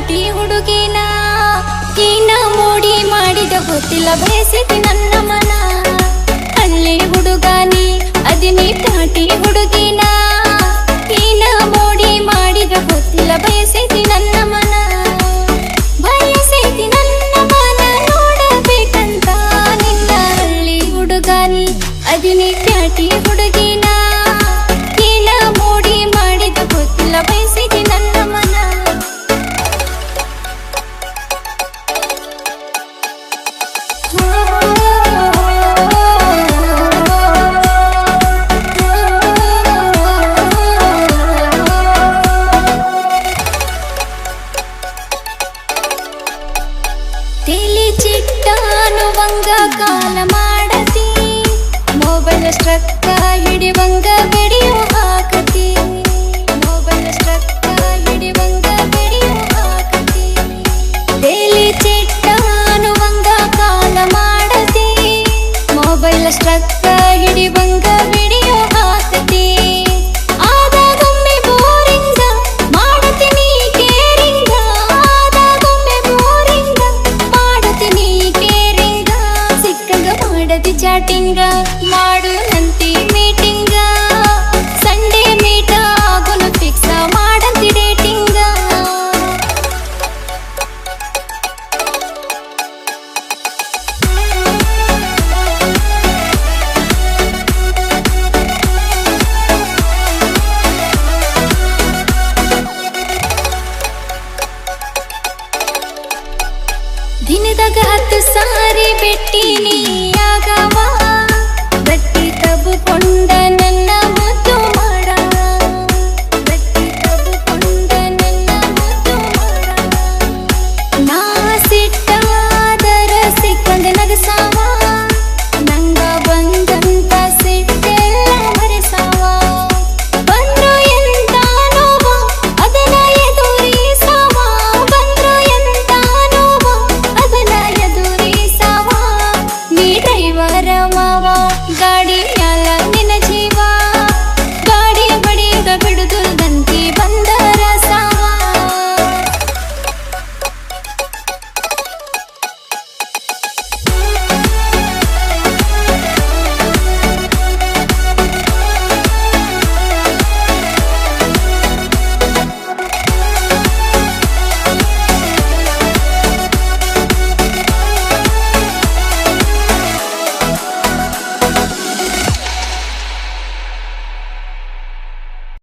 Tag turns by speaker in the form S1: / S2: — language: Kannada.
S1: ಪ್ಯಾಟಿ ಹುಡುಗಿನ ಕೀನ ಮೋಡಿ ಮಾಡಿದ ಗೊತ್ತಿಲ್ಲ ಬಯಸಿದಿ ನನ್ನ ಮನ ಹಳ್ಳಿ ಹುಡುಗಾನಿ ಅದಿನಿ ಪ್ಯಾಟಿ ಹುಡುಗಿನ ಕೀನ ಮೋಡಿ ಮಾಡಿದ ಗೊತ್ತಿಲ್ಲ ಬಯಸಿದಿ ನನ್ನ ಮನ ಬಯಸಿದಿ ನನ್ನ ಮನ ನೋಡಬೇಕಂತ ನಿನ್ನ ಹಳ್ಳಿ ಹುಡುಗಾನಿ ಅದಿನಿ ಪ್ಯಾಟಿ ಹುಡುಗಿನ ಕೀನ ಮೋಡಿ ಮಾಡಿದ ಗೊತ್ತಿಲ್ಲ ಬಯಸಿದಿ ನನ್ನ ಮನ ತೇಲಿ ಚಿಟ್ಟಾನುವಂಗ ಕಾಲ ಮಾಡತಿ ಮೊಬೈಲ್ ಸ್ಟ್ರಕ್ಕ ಹಿಡಿವಂಗ ವಿಡಿಯೋ ಹಾಕತಿ ಮೊಬೈಲ್ ಸ್ಟ್ರಕ್ಕ ಹಿಡಿವಂಗ ವಿಡಿಯೋ ಹಾಕತಿ ತೇಲಿ ಚಿಟ್ಟಾನುವಂಗ ಕಾಲ ಮಾಡತಿ ಮೊಬೈಲ್ ಸ್ಟ್ರಕ್ಕ ಹಿಡಿವಂಗ ವಿಡಿಯೋ ಹಾಕತಿ ಆದಾಗೊಮ್ಮೆ ಬೋರಿಂಗ ಮಾಡತೀನಿ ಕೇರಿಂಗ ಆದಾಗೊಮ್ಮೆ ಬೋರಿಂಗ ಮಾಡತೀನಿ ಕೇರಿಂಗ ಸಿಕ್ಕಂಗ ಮಾಡತಿ ಚಾಟಿಂಗ ಮಾಡು ನಂತಿ ಮೀಟಿಂಗ ಸಂಡೇ ಮೀಟ ಆಗೋನು ಫಿಕ್ಸ ಮಾಡಂತಿ ಡೇಟಿಂಗ ದಿನದಾಗ 10 ಸಾರಿ ಬೆಟ್ಟಿನಿ ಆಗವ